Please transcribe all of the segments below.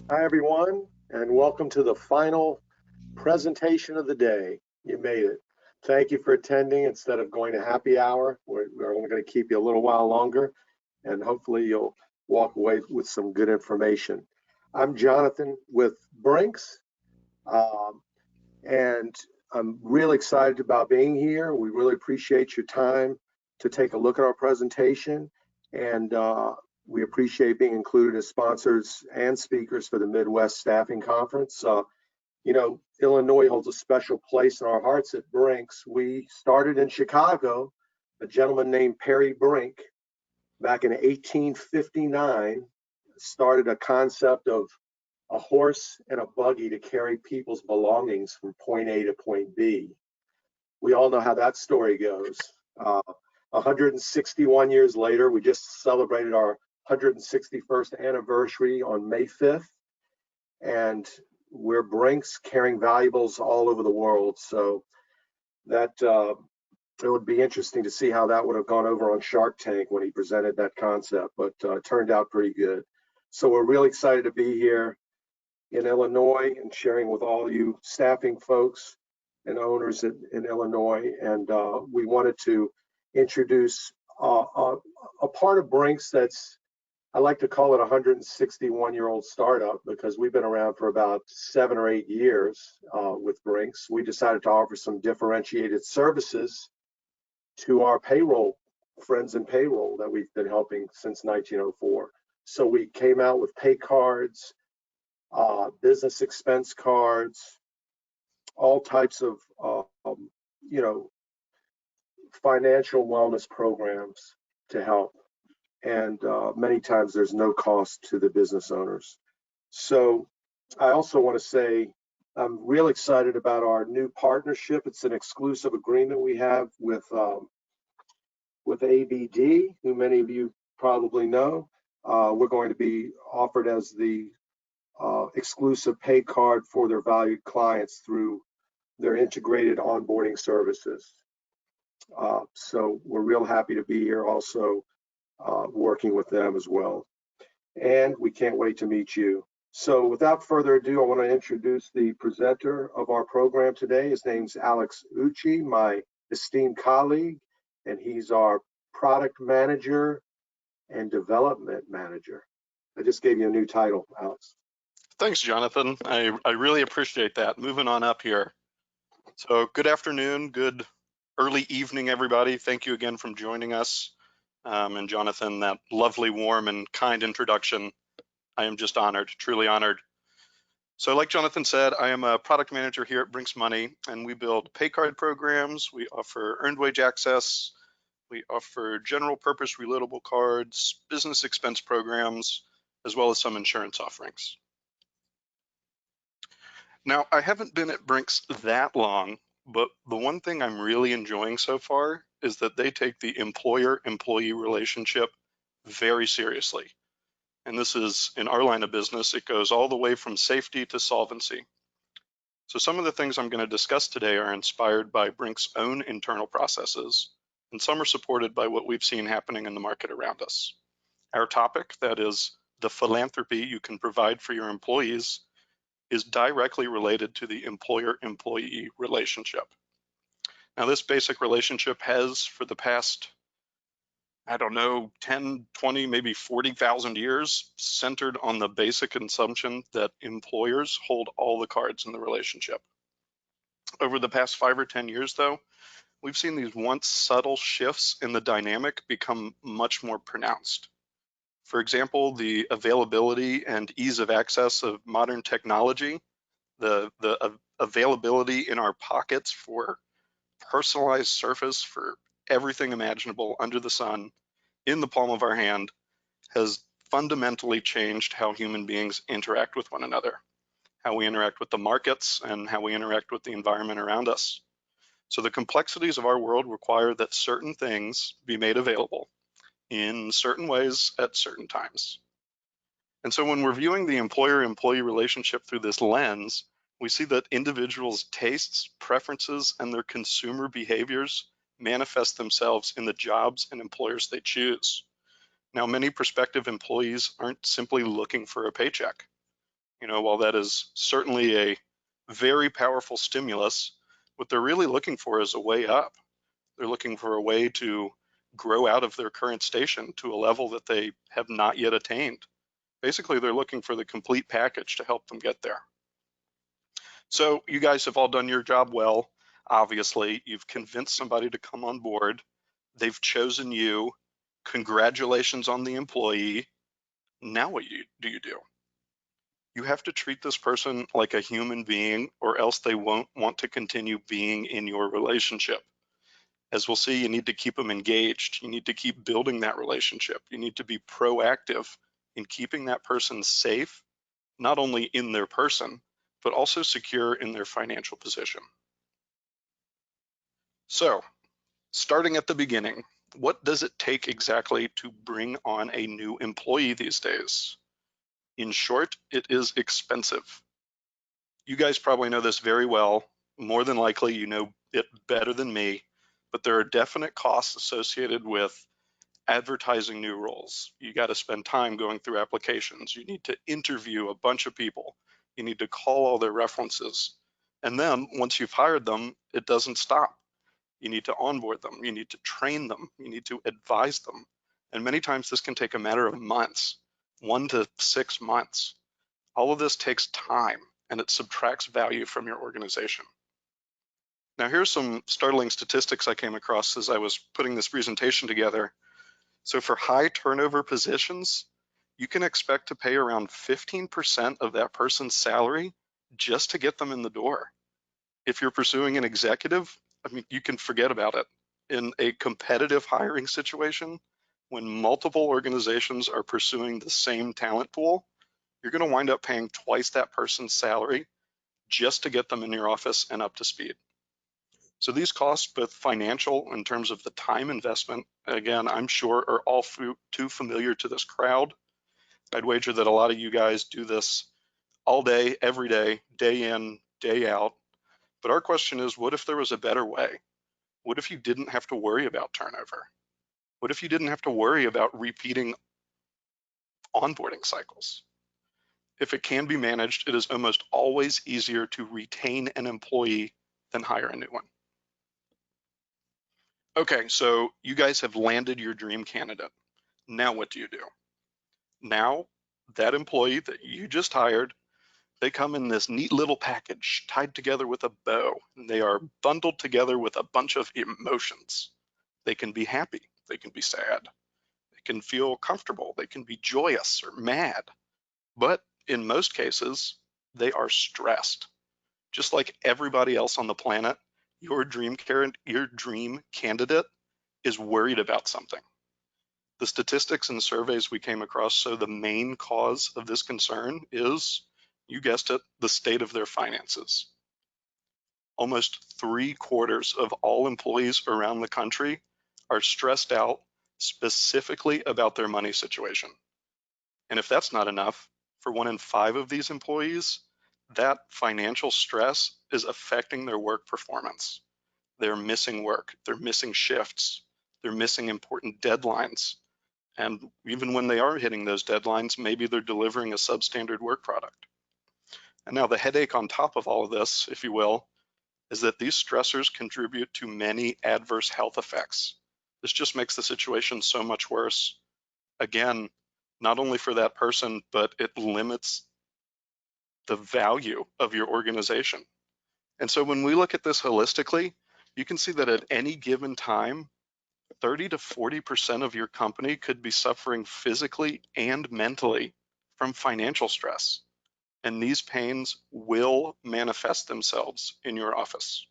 Hi, everyone, and welcome to the final presentation of the day. You made it. Thank you for attending. Instead of going to happy hour, we're only going to keep you a little while longer, and hopefully you'll walk away with some good information. I'm Jonathan with Brinks, um, and I'm really excited about being here. We really appreciate your time to take a look at our presentation, and we appreciate being included as sponsors and speakers for the Midwest Staffing Conference. Illinois holds a special place in our hearts at Brinks. We started in Chicago. A gentleman named Perry Brink, back in 1859, started a concept of a horse and a buggy to carry people's belongings from point A to point B. We all know how that story goes. 161 years later, we just celebrated our 161st anniversary on May 5th, and we're Brinks carrying valuables all over the world. So that it would be interesting to see how that would have gone over on Shark Tank when he presented that concept, but it turned out pretty good. So we're really excited to be here in Illinois and sharing with all you staffing folks and owners in Illinois. And we wanted to introduce a part of Brinks that's, I like to call it a 161-year-old startup, because we've been around for about 7 or 8 years with Brinks. We decided to offer some differentiated services to our payroll friends in payroll that we've been helping since 1904. So we came out with pay cards, business expense cards, all types of you know financial wellness programs to help. And many times there's no cost to the business owners. So I also want to say I'm real excited about our new partnership. It's an exclusive agreement we have with ABD, who many of you probably know. We're going to be offered as the exclusive pay card for their valued clients through their integrated onboarding services. So we're real happy to be here also working with them as well. And we can't wait to meet you. So without further ado, I want to introduce the presenter of our program today. His name's Alex Ucci, my esteemed colleague, and he's our product manager and development manager. I just gave you a new title, Alex. Thanks, Jonathan. I really appreciate that. Moving on up here. So good afternoon, good early evening, everybody. Thank you again for joining us. And Jonathan, that lovely, warm, and kind introduction. I am just honored, truly honored. So like Jonathan said, I am a product manager here at Brinks Money, and we build pay card programs. We offer earned wage access. We offer general purpose reloadable cards, business expense programs, as well as some insurance offerings. Now, I haven't been at Brinks that long, but the one thing I'm really enjoying so far is that they take the employer-employee relationship very seriously. And this is, in our line of business, it goes all the way from safety to solvency. So some of the things I'm going to discuss today are inspired by Brinks' own internal processes, and some are supported by what we've seen happening in the market around us. Our topic, that is the philanthropy you can provide for your employees, is directly related to the employer-employee relationship. Now, this basic relationship has, for the past, 10, 20, maybe 40,000 years, centered on the basic assumption that employers hold all the cards in the relationship. Over the past 5 or 10 years, though, we've seen these once subtle shifts in the dynamic become much more pronounced. For example, the availability and ease of access of modern technology, the availability in our pockets for personalized surface for everything imaginable under the sun in the palm of our hand has fundamentally changed how human beings interact with one another, how we interact with the markets, and how we interact with the environment around us. So the complexities of our world require that certain things be made available in certain ways at certain times. And so when we're viewing the employer-employee relationship through this lens, we see that individuals' tastes, preferences, and their consumer behaviors manifest themselves in the jobs and employers they choose. Now, many prospective employees aren't simply looking for a paycheck. While that is certainly a very powerful stimulus, what they're really looking for is a way up. They're looking for a way to grow out of their current station to a level that they have not yet attained. Basically, they're looking for the complete package to help them get there. So you guys have all done your job well. Obviously, you've convinced somebody to come on board. They've chosen you. Congratulations on the employee. Now what do you do? You have to treat this person like a human being, or else they won't want to continue being in your relationship. As we'll see, you need to keep them engaged. You need to keep building that relationship. You need to be proactive in keeping that person safe, not only in their person, but also secure in their financial position. So, starting at the beginning, what does it take exactly to bring on a new employee these days? In short, it is expensive. You guys probably know this very well. More than likely, you know it better than me, but there are definite costs associated with advertising new roles. You got to spend time going through applications. You need to interview a bunch of people. You need to call all their references. And then once you've hired them, it doesn't stop. You need to onboard them. You need to train them. You need to advise them. And many times this can take a matter of months, 1 to 6 months. All of this takes time, and it subtracts value from your organization. Now, here's some startling statistics I came across as I was putting this presentation together. So for high turnover positions, you can expect to pay around 15% of that person's salary just to get them in the door. If you're pursuing an executive, you can forget about it. In a competitive hiring situation, when multiple organizations are pursuing the same talent pool, you're going to wind up paying twice that person's salary just to get them in your office and up to speed. So these costs, both financial in terms of the time investment, again, I'm sure are all too familiar to this crowd. I'd wager that a lot of you guys do this all day, every day, day in, day out. But our question is, what if there was a better way? What if you didn't have to worry about turnover? What if you didn't have to worry about repeating onboarding cycles? If it can be managed, it is almost always easier to retain an employee than hire a new one. Okay, so you guys have landed your dream candidate. Now what do you do? Now that employee that you just hired, they come in this neat little package tied together with a bow, and they are bundled together with a bunch of emotions. They can be happy, they can be sad, they can feel comfortable, they can be joyous or mad, but in most cases, they are stressed. Just like everybody else on the planet, your dream candidate is worried about something. The statistics and surveys we came across show the main cause of this concern is, you guessed it, the state of their finances. Almost 3/4 of all employees around the country are stressed out specifically about their money situation. And if that's not enough, for 1 in 5 of these employees, that financial stress is affecting their work performance. They're missing work, they're missing shifts, they're missing important deadlines. And even when they are hitting those deadlines, maybe they're delivering a substandard work product. And now the headache on top of all of this, if you will, is that these stressors contribute to many adverse health effects. This just makes the situation so much worse. Again, not only for that person, but it limits the value of your organization. And so when we look at this holistically, you can see that at any given time, 30 to 40% of your company could be suffering physically and mentally from financial stress. And these pains will manifest themselves in your office.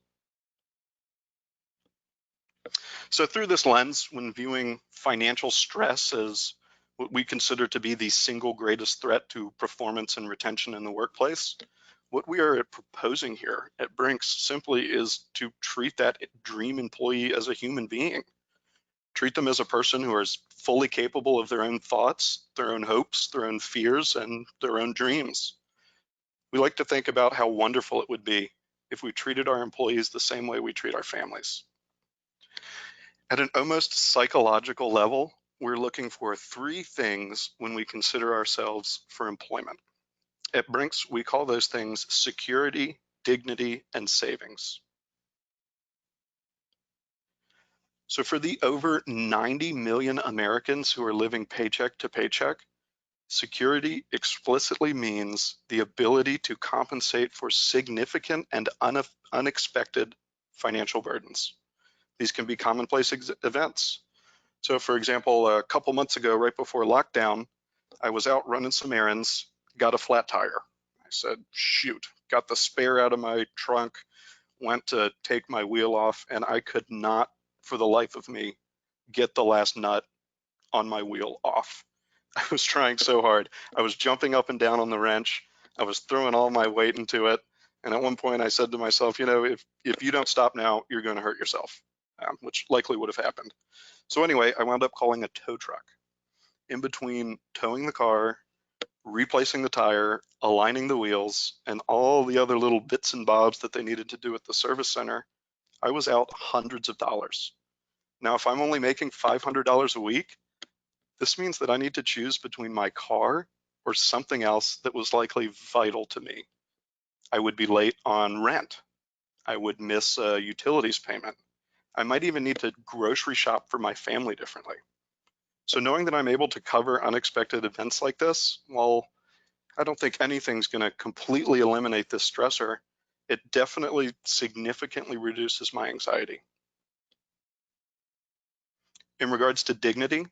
So through this lens, when viewing financial stress as what we consider to be the single greatest threat to performance and retention in the workplace, what we are proposing here at Brinks simply is to treat that dream employee as a human being. Treat them as a person who is fully capable of their own thoughts, their own hopes, their own fears, and their own dreams. We like to think about how wonderful it would be if we treated our employees the same way we treat our families. At an almost psychological level, we're looking for 3 things when we consider ourselves for employment. At Brinks, we call those things security, dignity, and savings. So for the over 90 million Americans who are living paycheck to paycheck, security explicitly means the ability to compensate for significant and unexpected financial burdens. These can be commonplace events. So for example, a couple months ago, right before lockdown, I was out running some errands, got a flat tire. I said, shoot, got the spare out of my trunk, went to take my wheel off, and I could not, for the life of me, get the last nut on my wheel off. I was trying so hard. I was jumping up and down on the wrench. I was throwing all my weight into it. And at one point I said to myself, you know, if you don't stop now, you're going to hurt yourself, which likely would have happened. So anyway, I wound up calling a tow truck. In between towing the car, replacing the tire, aligning the wheels, and all the other little bits and bobs that they needed to do at the service center, I was out hundreds of dollars. Now, if I'm only making $500 a week, this means that I need to choose between my car or something else that was likely vital to me. I would be late on rent. I would miss a utilities payment. I might even need to grocery shop for my family differently. So knowing that I'm able to cover unexpected events like this, well, I don't think anything's going to completely eliminate this stressor. It definitely significantly reduces my anxiety. In regards to dignity,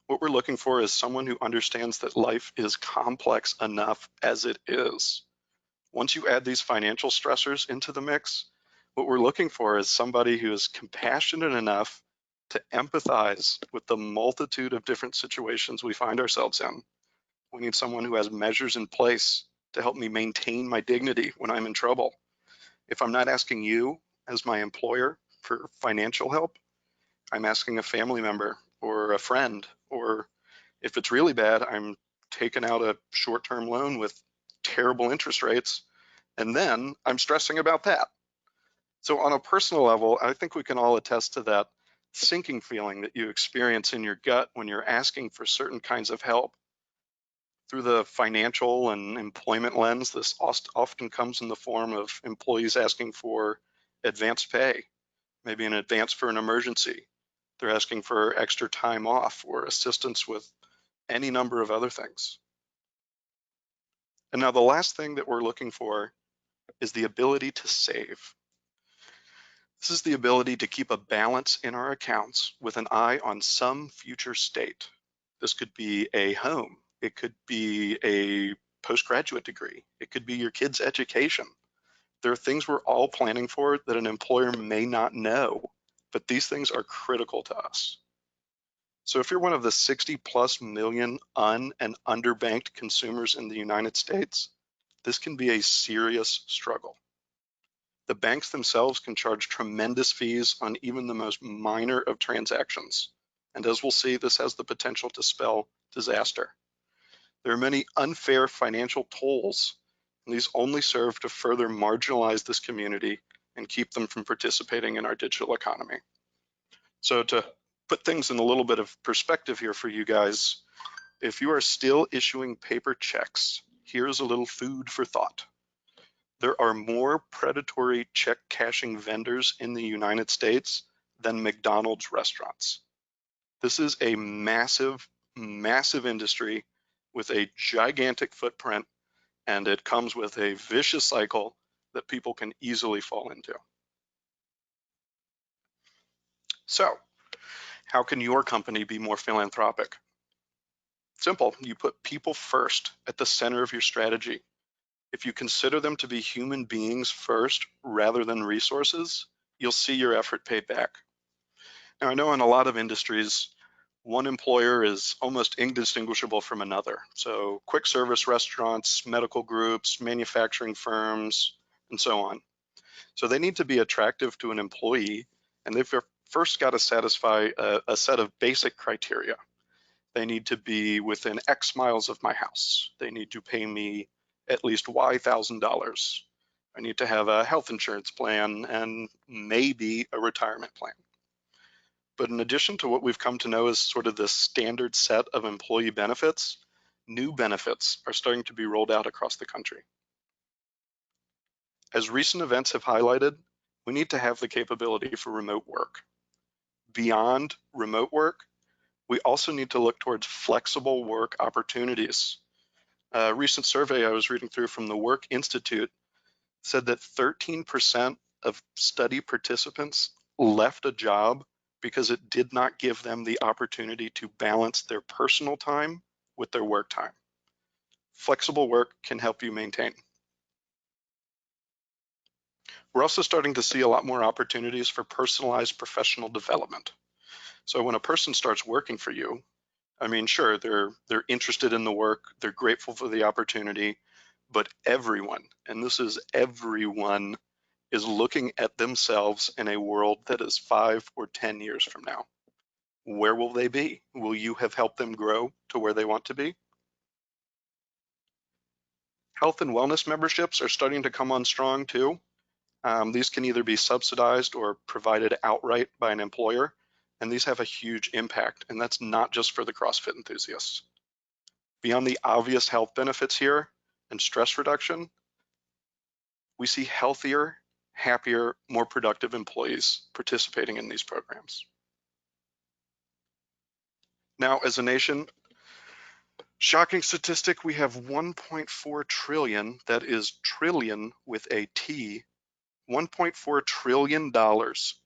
what we're looking for is someone who understands that life is complex enough as it is. Once you add these financial stressors into the mix, what we're looking for is somebody who is compassionate enough to empathize with the multitude of different situations we find ourselves in. We need someone who has measures in place to help me maintain my dignity when I'm in trouble. If I'm not asking you as my employer for financial help, I'm asking a family member or a friend, or if it's really bad, I'm taking out a short-term loan with terrible interest rates, and then I'm stressing about that. So on a personal level, I think we can all attest to that sinking feeling that you experience in your gut when you're asking for certain kinds of help. Through the financial and employment lens, this often comes in the form of employees asking for advanced pay, maybe an advance for an emergency. They're asking for extra time off or assistance with any number of other things. And now the last thing that we're looking for is the ability to save. This is the ability to keep a balance in our accounts with an eye on some future state. This could be a home. It could be a postgraduate degree. It could be your kid's education. There are things we're all planning for that an employer may not know, but these things are critical to us. So if you're one of the 60+ million and underbanked consumers in the United States, this can be a serious struggle. The banks themselves can charge tremendous fees on even the most minor of transactions. And as we'll see, this has the potential to spell disaster. There are many unfair financial tolls, and these only serve to further marginalize this community and keep them from participating in our digital economy. So to put things in a little bit of perspective here for you guys, if you are still issuing paper checks, here's a little food for thought. There are more predatory check cashing vendors in the United States than McDonald's restaurants. This is a massive, massive industry with a gigantic footprint, and it comes with a vicious cycle that people can easily fall into. So, how can your company be more philanthropic? Simple, you put people first at the center of your strategy. If you consider them to be human beings first rather than resources, you'll see your effort paid back. Now, I know in a lot of industries, one employer is almost indistinguishable from another. So quick service restaurants, medical groups, manufacturing firms, and so on. So they need to be attractive to an employee, and they've first got to satisfy a set of basic criteria. They need to be within X miles of my house. They need to pay me at least Y thousand dollars. I need to have a health insurance plan and maybe a retirement plan. But in addition to what we've come to know as sort of the standard set of employee benefits, new benefits are starting to be rolled out across the country. As recent events have highlighted, we need to have the capability for remote work. Beyond remote work, we also need to look towards flexible work opportunities. A recent survey I was reading through from the Work Institute said that 13% of study participants left a job because it did not give them the opportunity to balance their personal time with their work time. Flexible work can help you maintain. We're also starting to see a lot more opportunities for personalized professional development. So when a person starts working for you, I mean, sure, they're interested in the work, they're grateful for the opportunity, but everyone, and this is everyone, is looking at themselves in a world that is 5 or 10 years from now. Where will they be? Will you have helped them grow to where they want to be? Health and wellness memberships are starting to come on strong too. These can either be subsidized or provided outright by an employer, and these have a huge impact, and that's not just for the CrossFit enthusiasts. Beyond the obvious health benefits here and stress reduction, we see healthier, happier, more productive employees participating in these programs. Now, as a nation, shocking statistic, we have 1.4 trillion, that is trillion with a T, $1.4 trillion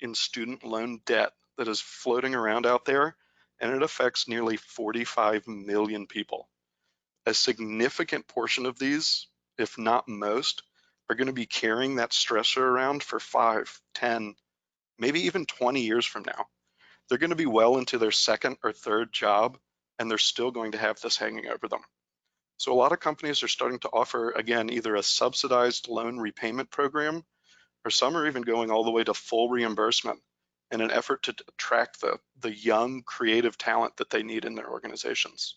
in student loan debt that is floating around out there, and it affects nearly 45 million people. A significant portion of these, if not most, are going to be carrying that stressor around for 5, 10, maybe even 20 years from now. They're going to be well into their second or third job, and they're still going to have this hanging over them. So a lot of companies are starting to offer, again, either a subsidized loan repayment program, or some are even going all the way to full reimbursement in an effort to attract the young, creative talent that they need in their organizations.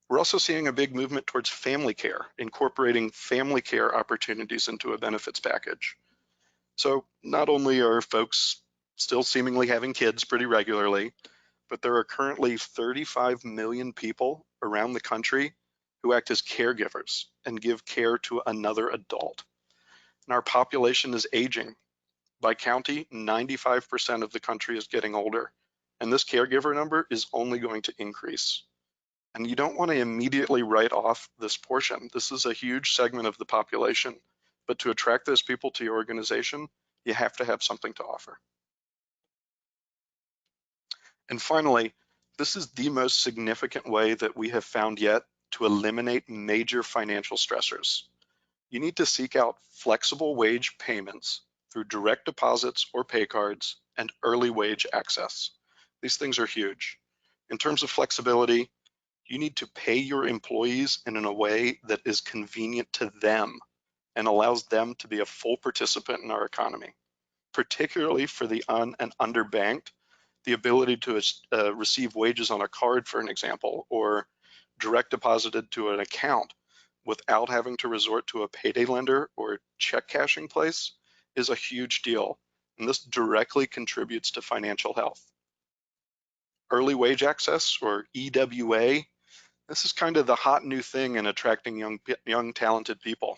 We're also seeing a big movement towards family care, incorporating family care opportunities into a benefits package. So not only are folks still seemingly having kids pretty regularly, but there are currently 35 million people around the country who act as caregivers and give care to another adult. And our population is aging. By county, 95% of the country is getting older, and this caregiver number is only going to increase. And you don't want to immediately write off this portion. This is a huge segment of the population, but to attract those people to your organization, you have to have something to offer. And finally, this is the most significant way that we have found yet to eliminate major financial stressors. You need to seek out flexible wage payments through direct deposits or pay cards and early wage access. These things are huge. In terms of flexibility, you need to pay your employees in a way that is convenient to them and allows them to be a full participant in our economy. Particularly for the and underbanked, the ability to receive wages on a card, for an example, or direct deposited to an account without having to resort to a payday lender or check cashing place is a huge deal, and this directly contributes to financial health. Early wage access, or EWA, this is kind of the hot new thing in attracting young talented people.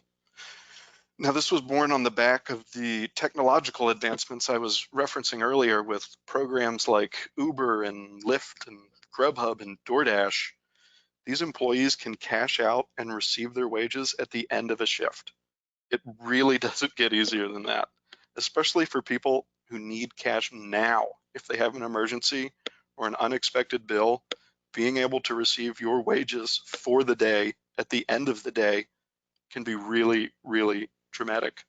Now, this was born on the back of the technological advancements I was referencing earlier with programs like Uber and Lyft and Grubhub and DoorDash. These employees can cash out and receive their wages at the end of a shift. It really doesn't get easier than that, especially for people who need cash now. If they have an emergency or an unexpected bill, being able to receive your wages for the day at the end of the day can be really, really dramatic.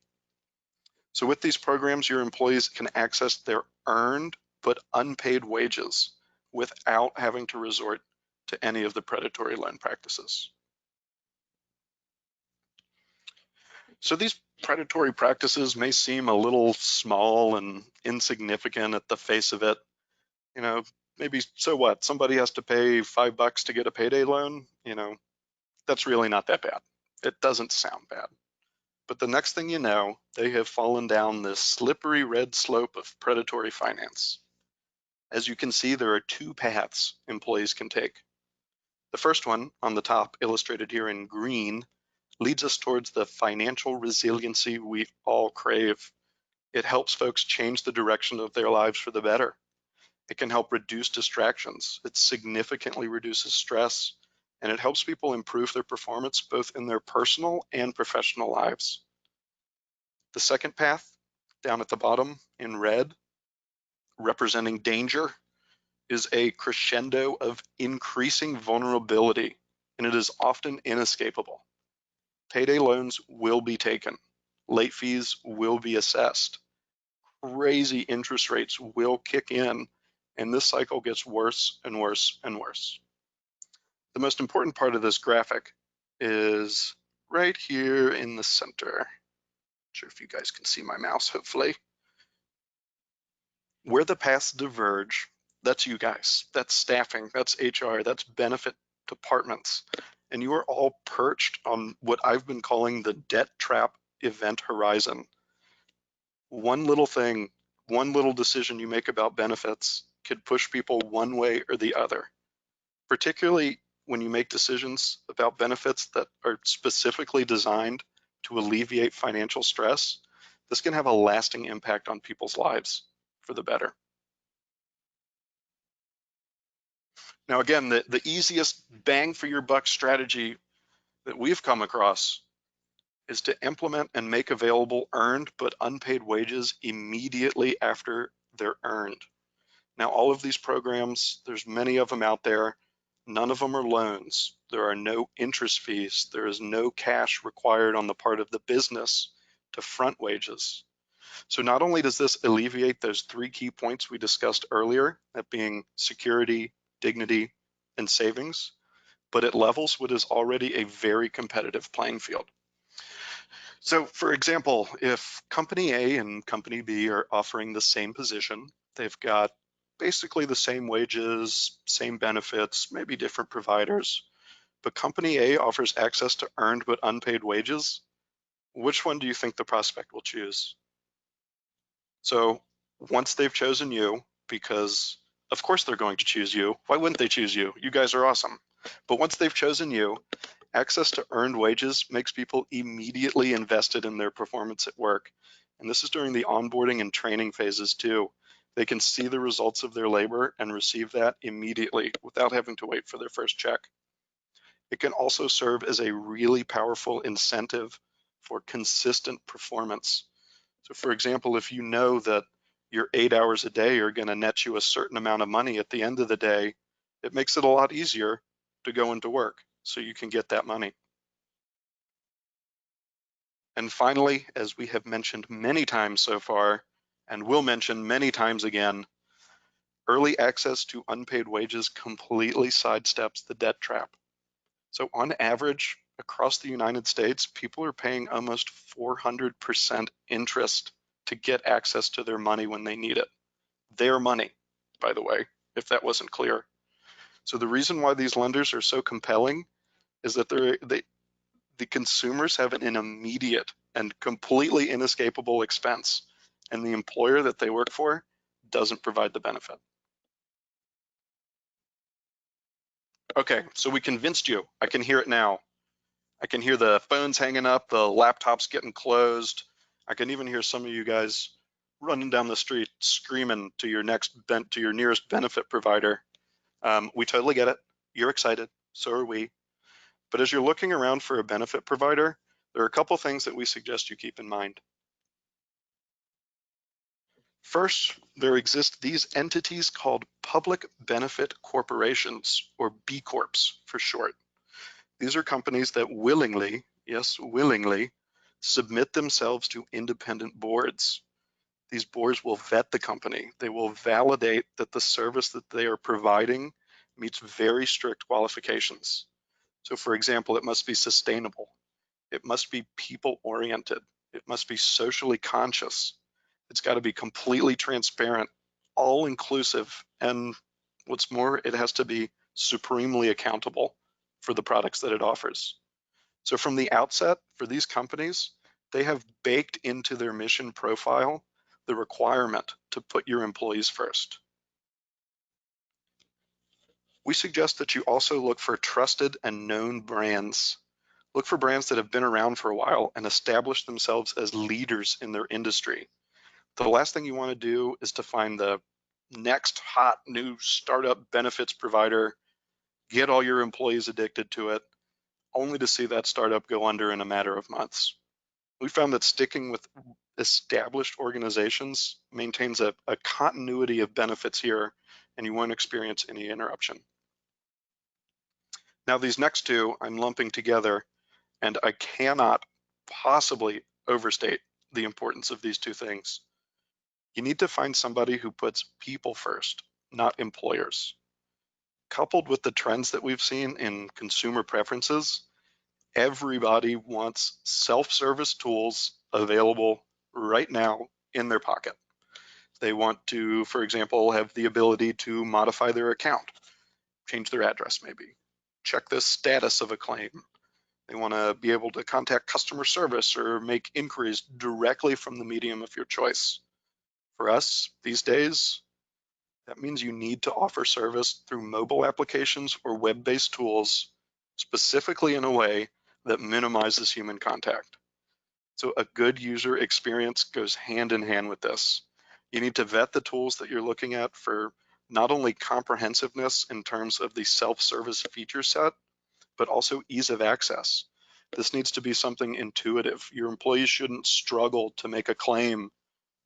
So with these programs, your employees can access their earned but unpaid wages without having to resort to any of the predatory loan practices. So these predatory practices may seem a little small and insignificant at the face of it. You know, maybe so what? Somebody has to pay $5 to get a payday loan. You know, that's really not that bad. It doesn't sound bad. But the next thing you know, they have fallen down this slippery red slope of predatory finance. As you can see, there are two paths employees can take. The first one on the top, illustrated here in green, leads us towards the financial resiliency we all crave. It helps folks change the direction of their lives for the better. It can help reduce distractions. It significantly reduces stress, and it helps people improve their performance both in their personal and professional lives. The second path, down at the bottom in red, representing danger, is a crescendo of increasing vulnerability, and it is often inescapable. Payday loans will be taken. Late fees will be assessed. Crazy interest rates will kick in, and this cycle gets worse and worse and worse. The most important part of this graphic is right here in the center. Not sure if you guys can see my mouse, hopefully. Where the paths diverge, that's you guys, that's staffing, that's HR, that's benefit departments. And you are all perched on what I've been calling the debt trap event horizon. One little thing, one little decision you make about benefits could push people one way or the other, particularly when you make decisions about benefits that are specifically designed to alleviate financial stress. This can have a lasting impact on people's lives for the better. Now, again, the easiest bang for your buck strategy that we've come across is to implement and make available earned but unpaid wages immediately after they're earned. Now, all of these programs, there's many of them out there. None of them are loans. There are no interest fees. There is no cash required on the part of the business to front wages. So not only does this alleviate those three key points we discussed earlier, that being security, dignity, and savings, but it levels what is already a very competitive playing field. So for example, if company A and company B are offering the same position, they've got basically the same wages, same benefits, maybe different providers, but company A offers access to earned but unpaid wages, which one do you think the prospect will choose? So once they've chosen you, because of course they're going to choose you, why wouldn't they choose you? You guys are awesome. But once they've chosen you, access to earned wages makes people immediately invested in their performance at work. And this is during the onboarding and training phases too. They can see the results of their labor and receive that immediately without having to wait for their first check. It can also serve as a really powerful incentive for consistent performance. So for example, if you know that your 8 hours a day are going to net you a certain amount of money at the end of the day, it makes it a lot easier to go into work so you can get that money. And finally, as we have mentioned many times so far, and will mention many times again, early access to unpaid wages completely sidesteps the debt trap. So on average, across the United States, people are paying almost 400% interest to get access to their money when they need it. Their money, by the way, if that wasn't clear. So the reason why these lenders are so compelling is that the consumers have an immediate and completely inescapable expense, and the employer that they work for doesn't provide the benefit. Okay, so we convinced you. I can hear it now. I can hear the phones hanging up, the laptops getting closed. I can even hear some of you guys running down the street screaming to your nearest benefit provider. We totally get it. You're excited, so are we. But as you're looking around for a benefit provider, there are a couple things that we suggest you keep in mind. First, there exist these entities called public benefit corporations, or B Corps for short. These are companies that willingly, yes, willingly, submit themselves to independent boards. These boards will vet the company. They will validate that the service that they are providing meets very strict qualifications. So for example, it must be sustainable. It must be people-oriented. It must be socially conscious. It's got to be completely transparent, all-inclusive, and what's more, it has to be supremely accountable for the products that it offers. So from the outset, for these companies, they have baked into their mission profile the requirement to put your employees first. We suggest that you also look for trusted and known brands. Look for brands that have been around for a while and established themselves as leaders in their industry. The last thing you want to do is to find the next hot new startup benefits provider, get all your employees addicted to it, only to see that startup go under in a matter of months. We found that sticking with established organizations maintains a continuity of benefits here, and you won't experience any interruption. Now, these next two I'm lumping together, and I cannot possibly overstate the importance of these two things. You need to find somebody who puts people first, not employers. Coupled with the trends that we've seen in consumer preferences, everybody wants self-service tools available right now in their pocket. They want to, for example, have the ability to modify their account, change their address maybe, check the status of a claim. They want to be able to contact customer service or make inquiries directly from the medium of your choice. For us these days, that means you need to offer service through mobile applications or web-based tools, specifically in a way that minimizes human contact. So a good user experience goes hand in hand with this. You need to vet the tools that you're looking at for not only comprehensiveness in terms of the self-service feature set, but also ease of access. This needs to be something intuitive. Your employees shouldn't struggle to make a claim,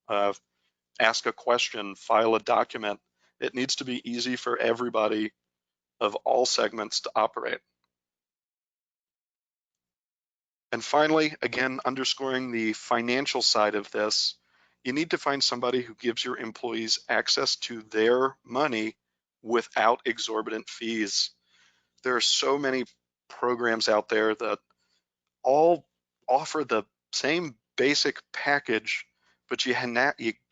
ask a question, file a document. It needs to be easy for everybody of all segments to operate. And finally, again, underscoring the financial side of this, you need to find somebody who gives your employees access to their money without exorbitant fees. There are so many programs out there that all offer the same basic package, but you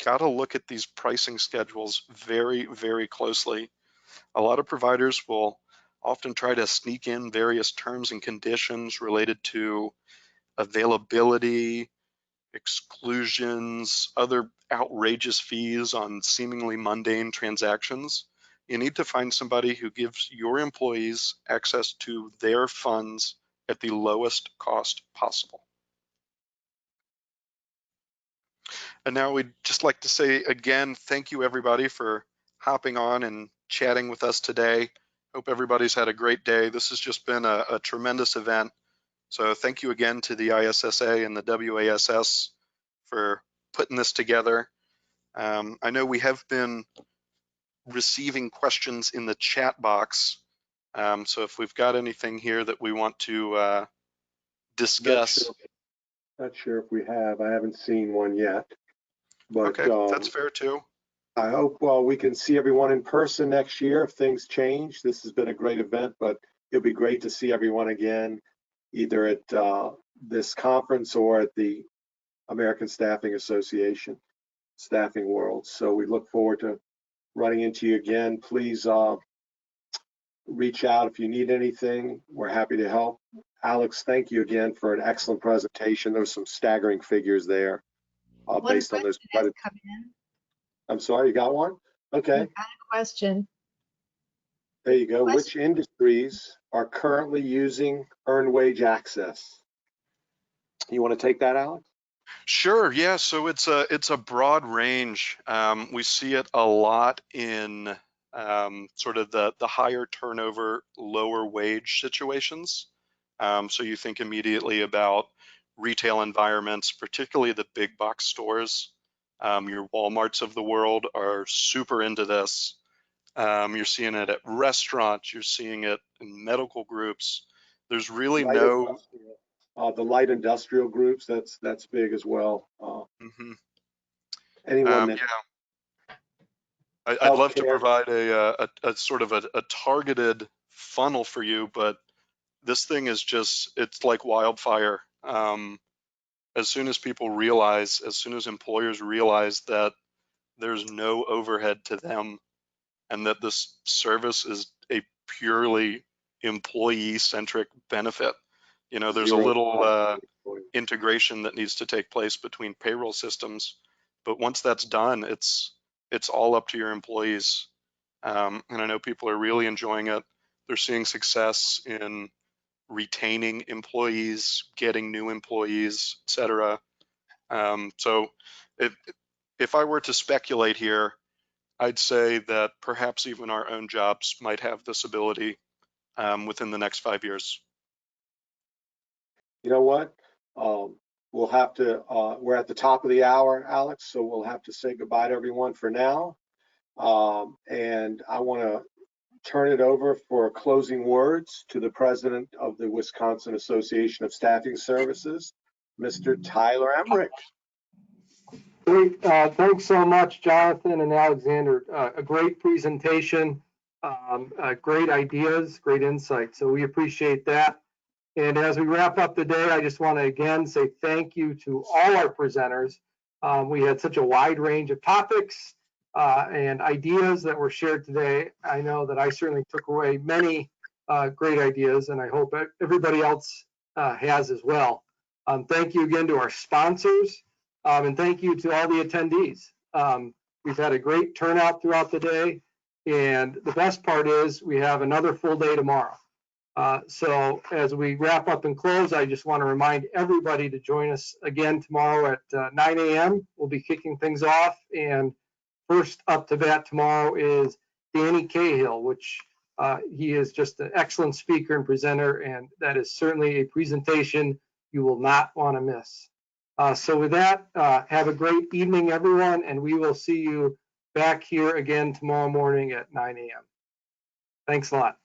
got to look at these pricing schedules very, very closely. A lot of providers will often try to sneak in various terms and conditions related to availability, exclusions, other outrageous fees on seemingly mundane transactions. You need to find somebody who gives your employees access to their funds at the lowest cost possible. And now we'd just like to say again, thank you everybody for hopping on and chatting with us today. Hope everybody's had a great day. This has just been a tremendous event. So thank you again to the ISSA and the WASS for putting this together. I know we have been receiving questions in the chat box. So if we've got anything here that we want to discuss. Not sure if we have. I haven't seen one yet. But okay, that's fair too. I hope we can see everyone in person next year if things change. This has been a great event, but it'll be great to see everyone again, either at this conference or at the American Staffing Association, Staffing World. So we look forward to running into you again. Please reach out if you need anything. We're happy to help. Alex, thank you again for an excellent presentation. There's some staggering figures there based on those. I'm sorry, you got one? Okay. I got a question. There you go. Which industries are currently using earned wage access? You want to take that, Alex? Sure. Yeah. So it's a broad range. We see it a lot in sort of the higher turnover, lower wage situations. So you think immediately about retail environments, particularly the big box stores. Your Walmarts of the world are super into this. You're seeing it at restaurants. You're seeing it in medical groups. There's really the light industrial groups. That's big as well. Anyone that, I'd love to provide a sort of a targeted funnel for you, but this thing is it's like wildfire. As soon as employers realize that there's no overhead to them and that this service is a purely employee-centric benefit, there's a little integration that needs to take place between payroll systems. But once that's done, it's all up to your employees. And I know people are really enjoying it. They're seeing success in retaining employees, getting new employees, et cetera. So if I were to speculate here, I'd say that perhaps even our own jobs might have this ability within the next 5 years. You know what? We'll have to, we're at the top of the hour, Alex, so we'll have to say goodbye to everyone for now. And I want to turn it over for closing words to the president of the Wisconsin Association of Staffing Services, Mr. Tyler Emmerich. Great. Thanks so much, Jonathan and Alexander. A great presentation, great ideas, great insight. So we appreciate that. And as we wrap up the day, I just want to again say thank you to all our presenters. We had such a wide range of topics and ideas that were shared today. I know that I certainly took away many great ideas, and I hope everybody else has as well. Thank you again to our sponsors, and thank you to all the attendees. We've had a great turnout throughout the day, and the best part is we have another full day tomorrow. So as we wrap up and close, I just want to remind everybody to join us again tomorrow at 9 a.m. We'll be kicking things off, and first up to bat tomorrow is Danny Cahill, which he is just an excellent speaker and presenter, and that is certainly a presentation you will not want to miss. So with that, have a great evening, everyone, and we will see you back here again tomorrow morning at 9 a.m. Thanks a lot.